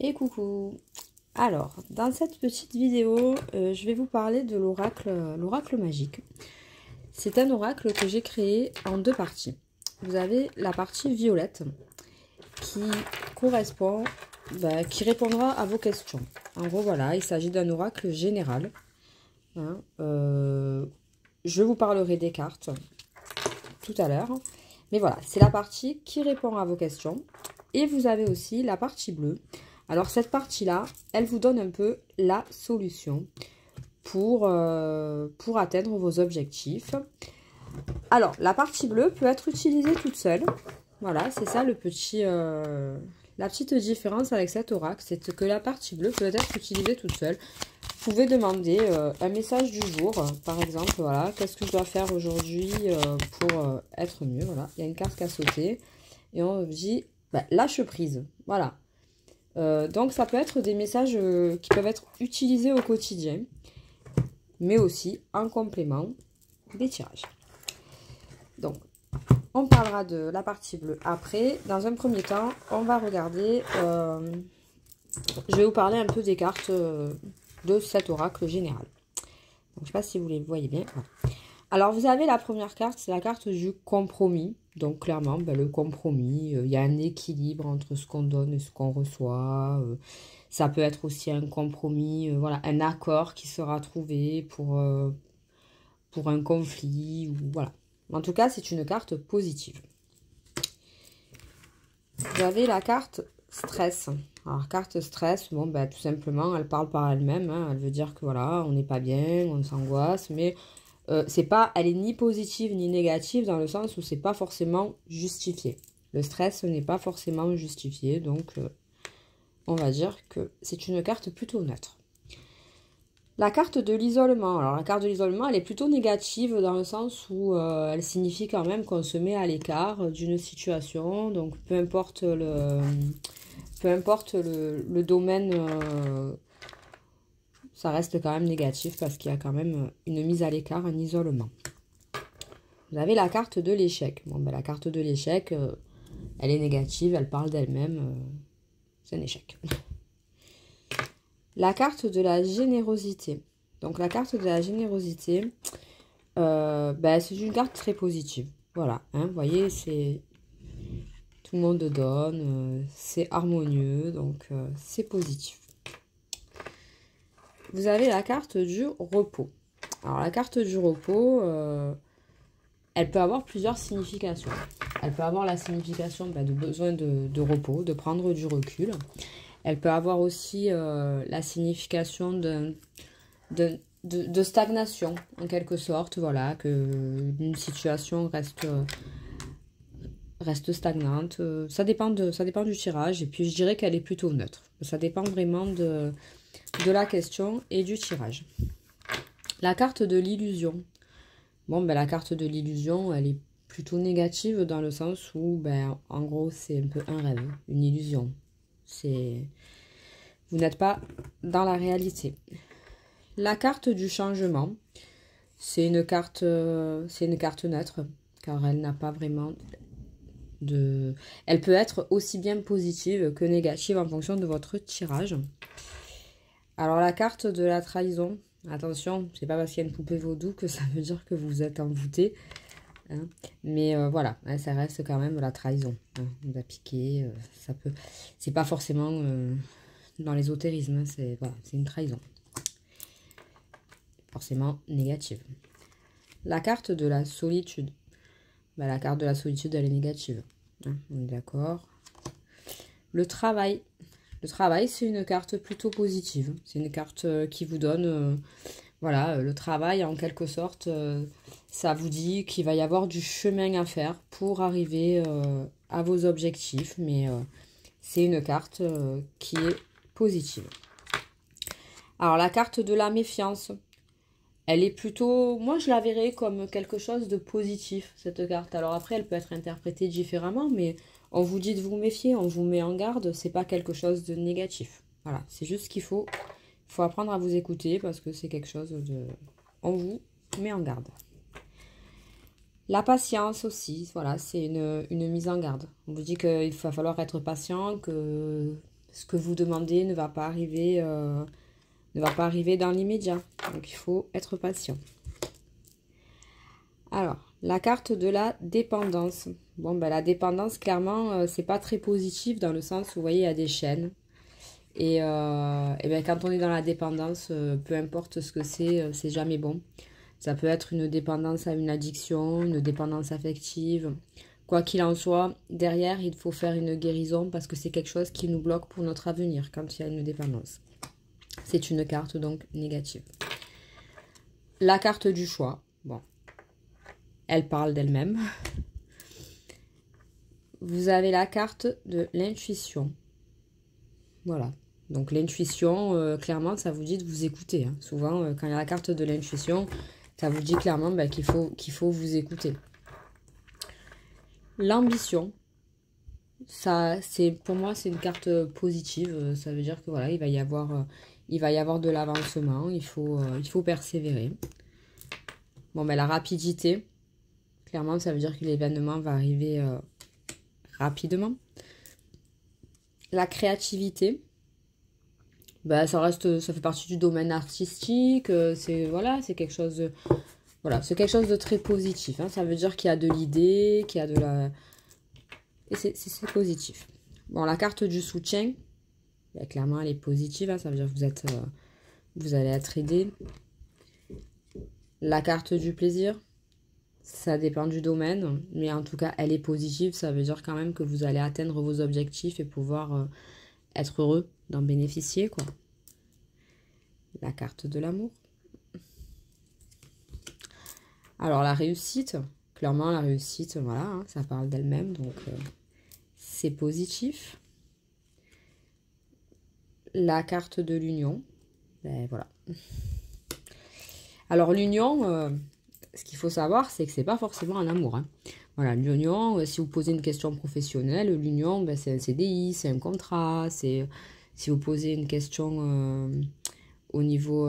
Et coucou. Alors, dans cette petite vidéo, je vais vous parler de l'oracle magique. C'est un oracle que j'ai créé en deux parties. Vous avez la partie violette qui correspond, qui répondra à vos questions. En gros, voilà, il s'agit d'un oracle général. Hein, je vous parlerai des cartes tout à l'heure. Mais voilà, c'est la partie qui répond à vos questions. Et vous avez aussi la partie bleue. Alors cette partie-là, elle vous donne un peu la solution pour atteindre vos objectifs. Alors, la partie bleue peut être utilisée toute seule. Voilà, c'est ça la petite différence avec cet oracle, c'est que la partie bleue peut être utilisée toute seule. Vous pouvez demander un message du jour, par exemple, voilà, qu'est-ce que je dois faire aujourd'hui pour être mieux, voilà. Il y a une carte qui a sauté et on dit, lâche prise, voilà. Donc ça peut être des messages qui peuvent être utilisés au quotidien, mais aussi en complément des tirages. Donc, on parlera de la partie bleue après. Dans un premier temps, on va regarder, je vais vous parler un peu des cartes de cet oracle général. Donc, je ne sais pas si vous les voyez bien. Voilà. Alors, vous avez la première carte, c'est la carte du compromis. Donc, clairement, le compromis, il y a un équilibre entre ce qu'on donne et ce qu'on reçoit. Ça peut être aussi un compromis, voilà, un accord qui sera trouvé pour un conflit. Ou, voilà. En tout cas, c'est une carte positive. Vous avez la carte stress. Alors, carte stress, bon, tout simplement, elle parle par elle-même. Hein. Elle veut dire que, voilà, on n'est pas bien, on s'angoisse, mais... elle est ni positive ni négative dans le sens où c'est pas forcément justifié. Le stress n'est pas forcément justifié, donc on va dire que c'est une carte plutôt neutre. La carte de l'isolement. Alors la carte de l'isolement, elle est plutôt négative dans le sens où elle signifie quand même qu'on se met à l'écart d'une situation. Donc peu importe le domaine... ça reste quand même négatif parce qu'il y a quand même une mise à l'écart, un isolement. Vous avez la carte de l'échec. Bon, la carte de l'échec, elle est négative, elle parle d'elle-même. C'est un échec. La carte de la générosité. Donc la carte de la générosité, c'est une carte très positive. Voilà, hein, vous voyez, c'est... Tout le monde donne, c'est harmonieux, donc c'est positif. Vous avez la carte du repos. Alors, la carte du repos, elle peut avoir plusieurs significations. Elle peut avoir la signification de besoin de repos, de prendre du recul. Elle peut avoir aussi la signification de stagnation, en quelque sorte. Voilà, que une situation reste stagnante. Ça dépend du tirage. Et puis, je dirais qu'elle est plutôt neutre. Ça dépend vraiment de la question et du tirage. La carte de l'illusion. Bon, la carte de l'illusion, elle est plutôt négative dans le sens où, en gros, c'est un peu un rêve, une illusion. Vous n'êtes pas dans la réalité. La carte du changement, c'est une carte neutre, car elle n'a pas vraiment de... Elle peut être aussi bien positive que négative en fonction de votre tirage. Alors, la carte de la trahison, attention, c'est pas parce qu'il y a une poupée vaudou que ça veut dire que vous êtes envoûté. Hein. Mais voilà, hein, ça reste quand même la trahison. Hein. On va piquer, ça peut... C'est pas forcément dans l'ésotérisme, hein, c'est une trahison. Forcément négative. La carte de la solitude. La carte de la solitude, elle est négative. Hein, on est d'accord. Le travail. Le travail, c'est une carte plutôt positive. C'est une carte qui vous donne, le travail en quelque sorte. Ça vous dit qu'il va y avoir du chemin à faire pour arriver à vos objectifs. Mais c'est une carte qui est positive. Alors, la carte de la méfiance, elle est plutôt... Moi, je la verrais comme quelque chose de positif, cette carte. Alors après, elle peut être interprétée différemment, mais... On vous dit de vous méfier, on vous met en garde, c'est pas quelque chose de négatif. Voilà, c'est juste ce qu'il faut. Il faut apprendre à vous écouter parce que c'est quelque chose de... On vous met en garde. La patience aussi, voilà, c'est une mise en garde. On vous dit qu'il va falloir être patient, que ce que vous demandez ne va pas arriver, dans l'immédiat. Donc, il faut être patient. Alors, la carte de la dépendance. Bon, ben, la dépendance, clairement, c'est pas très positif dans le sens où, vous voyez, il y a des chaînes. Et ben, quand on est dans la dépendance, peu importe ce que c'est jamais bon. Ça peut être une dépendance à une addiction, une dépendance affective. Quoi qu'il en soit, derrière, il faut faire une guérison parce que c'est quelque chose qui nous bloque pour notre avenir quand il y a une dépendance. C'est une carte donc négative. La carte du choix, bon, elle parle d'elle-même. Vous avez la carte de l'intuition. Voilà. Donc l'intuition, clairement, ça vous dit de vous écouter. Hein. Souvent, quand il y a la carte de l'intuition, ça vous dit clairement ben, qu'il faut vous écouter. L'ambition, pour moi, c'est une carte positive. Ça veut dire que voilà, il va y avoir de l'avancement. Il faut persévérer. Bon, ben la rapidité, clairement, ça veut dire que l'événement va arriver rapidement. La créativité, ben, ça fait partie du domaine artistique. C'est quelque chose de, c'est quelque chose de très positif. Hein. Ça veut dire qu'il y a de l'idée, qu'il y a de la... Et c'est positif. Bon, la carte du soutien, ben, clairement, elle est positive. Hein. Ça veut dire que vous allez être aidé. La carte du plaisir, ça dépend du domaine. Mais en tout cas, elle est positive. Ça veut dire quand même que vous allez atteindre vos objectifs et pouvoir être heureux d'en bénéficier, quoi. La carte de l'amour. Alors, la réussite, clairement, la réussite, voilà, hein, ça parle d'elle-même, donc c'est positif. La carte de l'union, ben voilà. Alors, l'union, ce qu'il faut savoir, c'est que c'est pas forcément un amour. Hein. Voilà, l'union, si vous posez une question professionnelle, l'union, ben, c'est un CDI, c'est un contrat, c'est... Si vous posez une question au niveau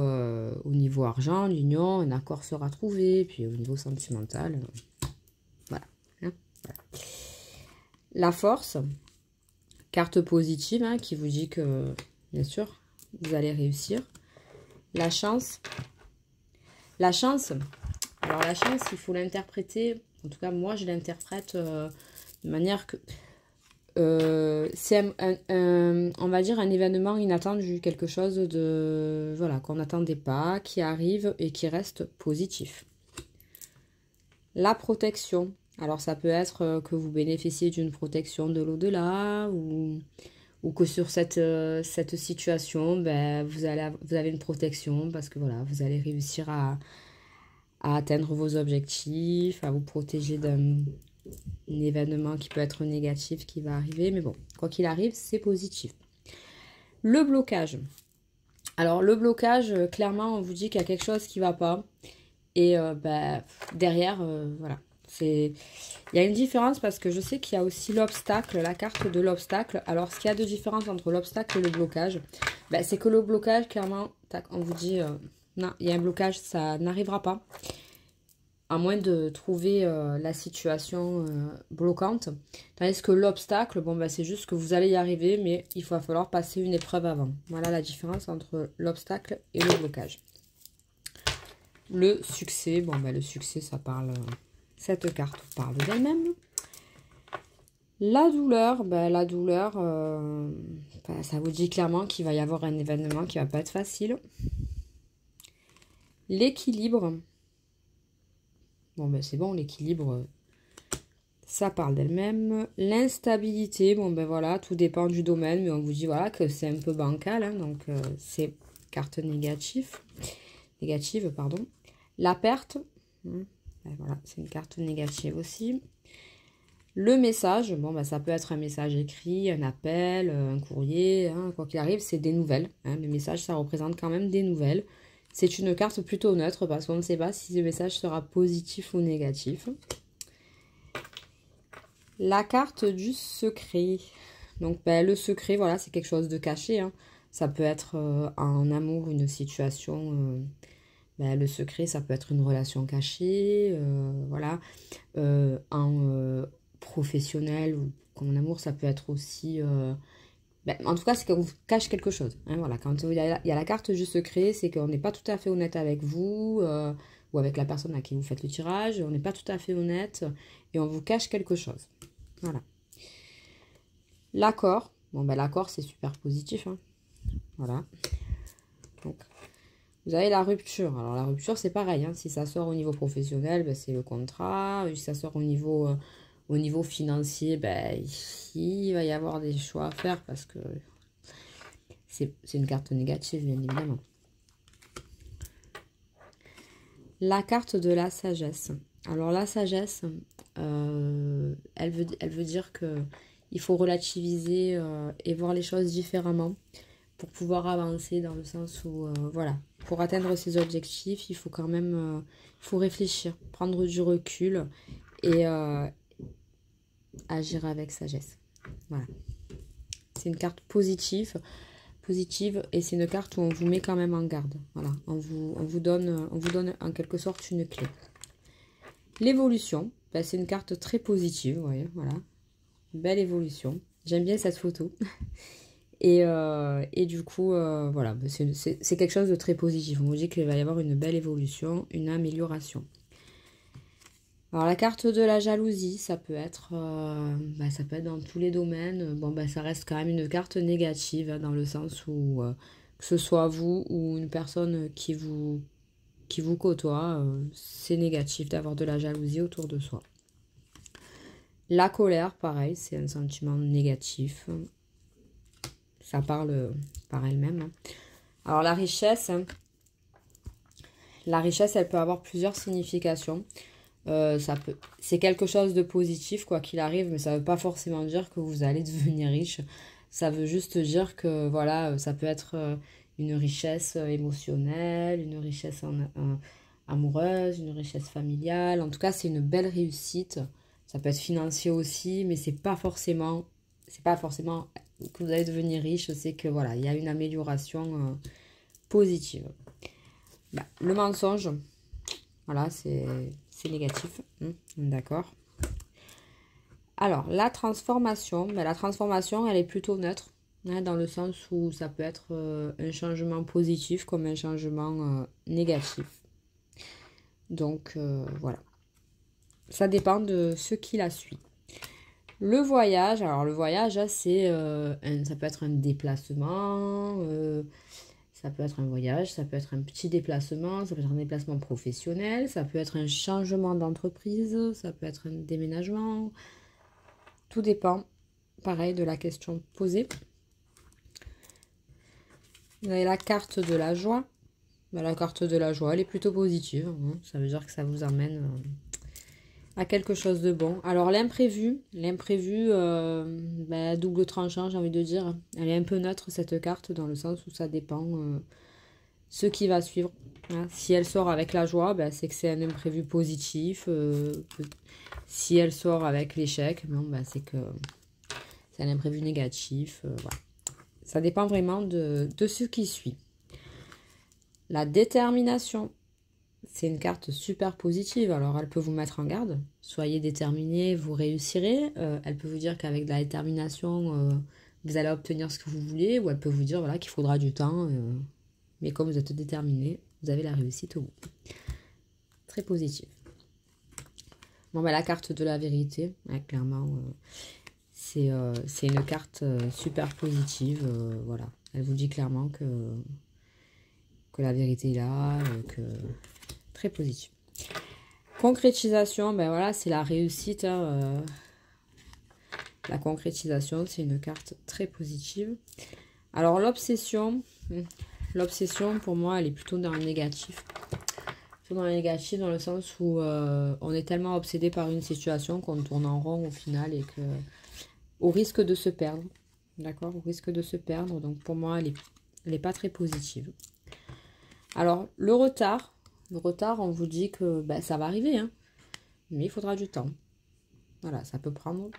argent, l'union, un accord sera trouvé. Puis au niveau sentimental, voilà, hein, voilà. La force, carte positive hein, qui vous dit que, bien sûr, vous allez réussir. La chance. La chance, alors la chance, il faut l'interpréter, en tout cas moi je l'interprète de manière que... c'est on va dire un événement inattendu, quelque chose de voilà qu'on n'attendait pas, qui arrive et qui reste positif. La protection, alors ça peut être que vous bénéficiez d'une protection de l'au-delà ou que sur cette situation ben, vous avez une protection parce que voilà vous allez réussir à atteindre vos objectifs, à vous protéger d'un événement qui peut être négatif qui va arriver. Mais bon, quoi qu'il arrive, c'est positif. Le blocage. Alors, le blocage, clairement, on vous dit qu'il y a quelque chose qui ne va pas. Et derrière, voilà. Il y a une différence parce que je sais qu'il y a aussi l'obstacle, la carte de l'obstacle. Alors, ce qu'il y a de différence entre l'obstacle et le blocage, ben, c'est que le blocage, clairement, tac, on vous dit, non, il y a un blocage, ça n'arrivera pas. À moins de trouver la situation bloquante. Tandis que l'obstacle, bon, bah, c'est juste que vous allez y arriver, mais il va falloir passer une épreuve avant. Voilà la différence entre l'obstacle et le blocage. Le succès, bon, bah, le succès, ça parle... cette carte parle d'elle-même. La douleur, bah, bah, ça vous dit clairement qu'il va y avoir un événement qui va pas être facile. L'équilibre... Bon, ben c'est bon, l'équilibre, ça parle d'elle-même. L'instabilité, bon, ben voilà, tout dépend du domaine, mais on vous dit, voilà, que c'est un peu bancal, hein, donc c'est carte négative, pardon. La perte, ben voilà, c'est une carte négative aussi. Le message, bon, ben ça peut être un message écrit, un appel, un courrier, hein, quoi qu'il arrive, c'est des nouvelles. Hein, le message, ça représente quand même des nouvelles. C'est une carte plutôt neutre parce qu'on ne sait pas si ce message sera positif ou négatif. La carte du secret. Donc ben, le secret, voilà, c'est quelque chose de caché. Hein. Ça peut être en amour, une situation. Ben, le secret, ça peut être une relation cachée. Voilà. En professionnel ou en amour, ça peut être aussi Ben, en tout cas, c'est qu'on vous cache quelque chose. Hein, voilà. Quand il y a la carte du secret, c'est qu'on n'est pas tout à fait honnête avec vous ou avec la personne à qui vous faites le tirage. On n'est pas tout à fait honnête et on vous cache quelque chose. Voilà. L'accord. Bon, ben l'accord, c'est super positif. Hein. Voilà. Donc, vous avez la rupture. Alors, la rupture, c'est pareil. Hein. Si ça sort au niveau professionnel, ben, c'est le contrat. Si ça sort au niveau financier, ben, il va y avoir des choix à faire parce que c'est une carte négative, bien évidemment. La carte de la sagesse. Alors, la sagesse, elle veut dire que il faut relativiser et voir les choses différemment pour pouvoir avancer dans le sens où, voilà, pour atteindre ses objectifs, il faut quand même il faut réfléchir, prendre du recul et agir avec sagesse. Voilà. C'est une carte positive et c'est une carte où on vous met quand même en garde. Voilà, on vous donne en quelque sorte une clé. L'évolution, ben, c'est une carte très positive, vous voyez, voilà. Belle évolution. J'aime bien cette photo. Et du coup, voilà, ben, c'est quelque chose de très positif. On vous dit qu'il va y avoir une belle évolution, une amélioration. Alors la carte de la jalousie, ça peut être dans tous les domaines. Bon, ben, ça reste quand même une carte négative, hein, dans le sens où que ce soit vous ou une personne qui vous côtoie, c'est négatif d'avoir de la jalousie autour de soi. La colère, pareil, c'est un sentiment négatif. Ça parle par elle-même. Hein. Alors la richesse, elle peut avoir plusieurs significations. C'est quelque chose de positif quoi qu'il arrive, mais ça veut pas forcément dire que vous allez devenir riche. Ça veut juste dire que voilà, ça peut être une richesse émotionnelle, une richesse amoureuse, une richesse familiale. En tout cas, c'est une belle réussite. Ça peut être financier aussi, mais c'est pas forcément que vous allez devenir riche. C'est que voilà, il y a une amélioration positive. Bah, le mensonge, voilà, c'est négatif. D'accord. Alors, la transformation, elle est plutôt neutre, hein, dans le sens où ça peut être un changement positif comme un changement négatif. Donc, voilà. Ça dépend de ce qui la suit. Le voyage, alors le voyage, ça peut être un déplacement, ça peut être un voyage, ça peut être un petit déplacement, ça peut être un déplacement professionnel, ça peut être un changement d'entreprise, ça peut être un déménagement. Tout dépend, pareil, de la question posée. Vous avez la carte de la joie. La carte de la joie, elle est plutôt positive. Hein. Ça veut dire que ça vous amène à quelque chose de bon. Alors l'imprévu, double tranchant, j'ai envie de dire. Elle est un peu neutre cette carte dans le sens où ça dépend ce qui va suivre. Hein. Si elle sort avec la joie, c'est que c'est un imprévu positif. Si elle sort avec l'échec, c'est que c'est un imprévu négatif. Voilà. Ça dépend vraiment de ce qui suit. La détermination. C'est une carte super positive, alors elle peut vous mettre en garde. Soyez déterminé, vous réussirez. Elle peut vous dire qu'avec de la détermination, vous allez obtenir ce que vous voulez. Ou elle peut vous dire voilà, qu'il faudra du temps. Mais comme vous êtes déterminé, vous avez la réussite au bout. Très positive. Bon, la carte de la vérité, clairement, c'est une carte super positive. Voilà. Elle vous dit clairement que la vérité est là, que... Très positif. Concrétisation, voilà, c'est la réussite. Hein, la concrétisation, c'est une carte très positive. Alors l'obsession, pour moi, elle est plutôt dans le négatif. Plutôt dans le négatif, dans le sens où on est tellement obsédé par une situation qu'on tourne en rond au final et que au risque de se perdre. D'accord, au risque de se perdre. Donc pour moi, elle est pas très positive. Alors le retard. Le retard, on vous dit que ça va arriver, hein, mais il faudra du temps. Voilà, ça peut prendre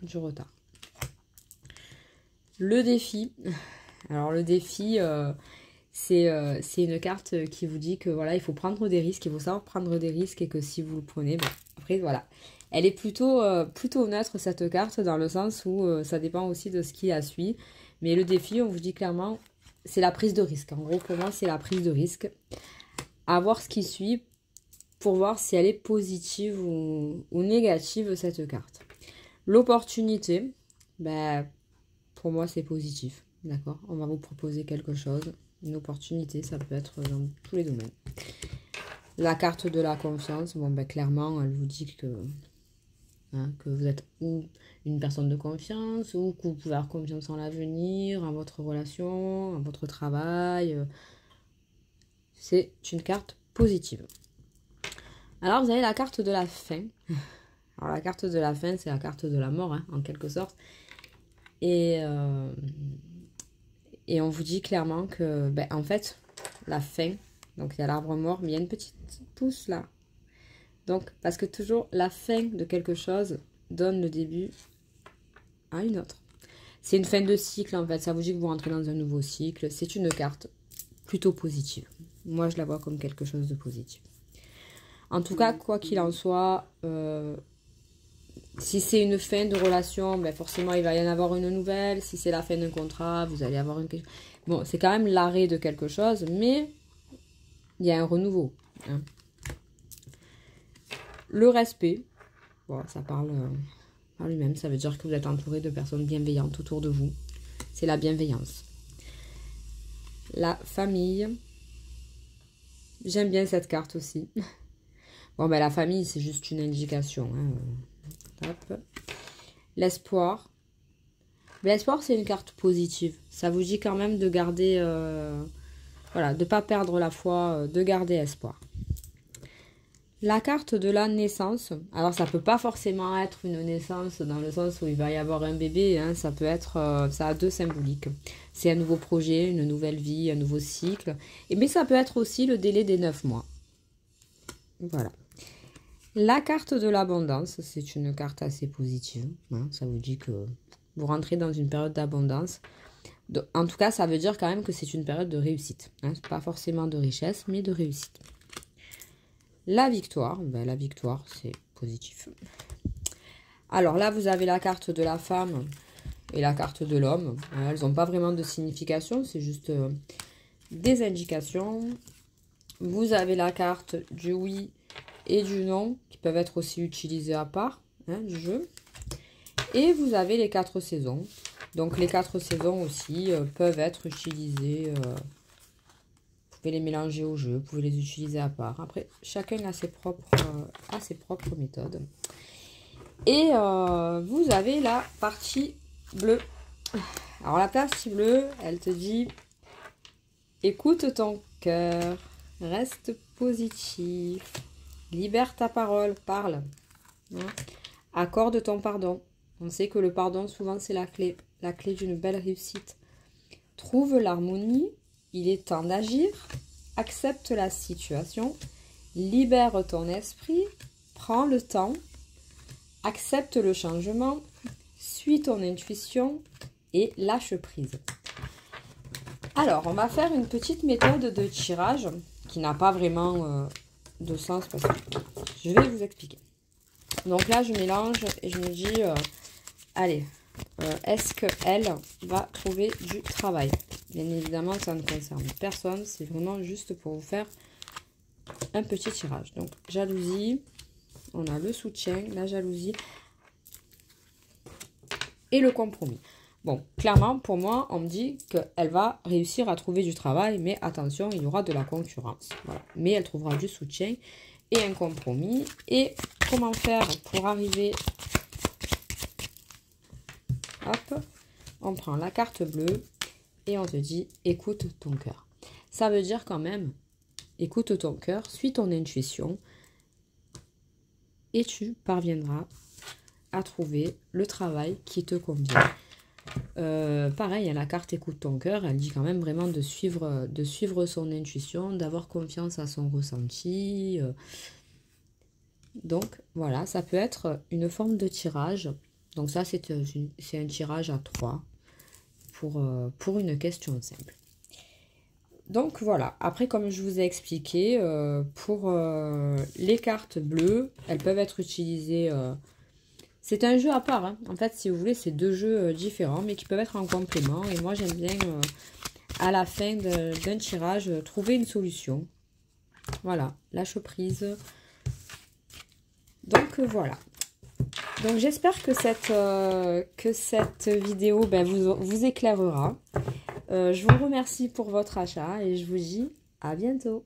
du retard. Le défi. Alors le défi, c'est une carte qui vous dit que voilà, il faut prendre des risques, il faut savoir prendre des risques et que si vous le prenez, après voilà. Elle est plutôt neutre cette carte dans le sens où ça dépend aussi de ce qui la suit. Mais le défi, on vous dit clairement, c'est la prise de risque. En gros, pour moi, c'est la prise de risque. À voir ce qui suit pour voir si elle est positive ou négative, cette carte. L'opportunité, ben, pour moi, c'est positif. D'accord? On va vous proposer quelque chose. Une opportunité, ça peut être dans tous les domaines. La carte de la confiance, bon, ben, clairement, elle vous dit que, hein, que vous êtes ou une personne de confiance, ou que vous pouvez avoir confiance en l'avenir, en votre relation, en votre travail. C'est une carte positive. Alors, vous avez la carte de la fin. Alors, la carte de la fin, c'est la carte de la mort, hein, en quelque sorte. Et on vous dit clairement que, ben, en fait, la fin, donc il y a l'arbre mort, mais il y a une petite pousse là. Donc, parce que toujours, la fin de quelque chose donne le début à une autre. C'est une fin de cycle, en fait. Ça vous dit que vous rentrez dans un nouveau cycle. C'est une carte plutôt positive. Moi, je la vois comme quelque chose de positif. En tout cas, quoi qu'il en soit, si c'est une fin de relation, ben forcément, il va y en avoir une nouvelle. Si c'est la fin d'un contrat, vous allez avoir une... Bon, c'est quand même l'arrêt de quelque chose, mais il y a un renouveau. Hein. Le respect, bon, ça parle par lui-même. Ça veut dire que vous êtes entouré de personnes bienveillantes autour de vous. C'est la bienveillance. La famille. J'aime bien cette carte aussi. Bon, ben la famille, c'est juste une indication. Hein. L'espoir. L'espoir, c'est une carte positive. Ça vous dit quand même de garder... voilà, de ne pas perdre la foi, de garder espoir. La carte de la naissance. Alors, ça peut pas forcément être une naissance dans le sens où il va y avoir un bébé. Hein. Ça peut être... ça a deux symboliques. C'est un nouveau projet, une nouvelle vie, un nouveau cycle. Mais ça peut être aussi le délai des 9 mois. Voilà. La carte de l'abondance, c'est une carte assez positive. Hein. Ça vous dit que vous rentrez dans une période d'abondance. En tout cas, ça veut dire quand même que c'est une période de réussite. Hein. Pas forcément de richesse, mais de réussite. La victoire, ben, la victoire, c'est positif. Alors là, vous avez la carte de la femme et la carte de l'homme. Elles n'ont pas vraiment de signification, c'est juste des indications. Vous avez la carte du oui et du non, qui peuvent être aussi utilisées à part, hein, du jeu. Et vous avez les 4 saisons. Donc les 4 saisons aussi peuvent être utilisées. Vous pouvez les mélanger au jeu, vous pouvez les utiliser à part. Après, chacun a ses propres méthodes. Et vous avez la partie bleue. Alors la partie bleue, elle te dit, écoute ton cœur, reste positif, libère ta parole, parle. Hein. Accorde ton pardon. On sait que le pardon, souvent, c'est la clé d'une belle réussite. Trouve l'harmonie, il est temps d'agir, accepte la situation, libère ton esprit, prends le temps, accepte le changement, suis ton intuition et lâche prise. Alors, on va faire une petite méthode de tirage qui n'a pas vraiment de sens parce que je vais vous expliquer. Donc là, je mélange et je me dis, allez, est-ce qu'elle va trouver du travail? Bien évidemment, ça ne concerne personne. C'est vraiment juste pour vous faire un petit tirage. Donc, jalousie. On a le soutien, la jalousie et le compromis. Bon, clairement, pour moi, on me dit qu'elle va réussir à trouver du travail. Mais attention, il y aura de la concurrence. Voilà. Mais elle trouvera du soutien et un compromis. Et comment faire pour arriver... Hop, on prend la carte bleue et on te dit écoute ton cœur. Ça veut dire quand même écoute ton cœur, suis ton intuition et tu parviendras à trouver le travail qui te convient. Pareil, la carte écoute ton cœur, elle dit quand même vraiment de suivre son intuition, d'avoir confiance à son ressenti. Donc voilà, ça peut être une forme de tirage. Donc ça, c'est un tirage à 3 pour une question simple. Donc voilà, après comme je vous ai expliqué, pour les cartes bleues, elles peuvent être utilisées, C'est un jeu à part, hein. En fait, si vous voulez, c'est deux jeux différents, mais qui peuvent être en complément. Et moi, j'aime bien, à la fin d'un tirage, trouver une solution. Voilà, lâche prise. Donc, voilà. Donc, j'espère que cette vidéo vous éclairera. Je vous remercie pour votre achat et je vous dis à bientôt.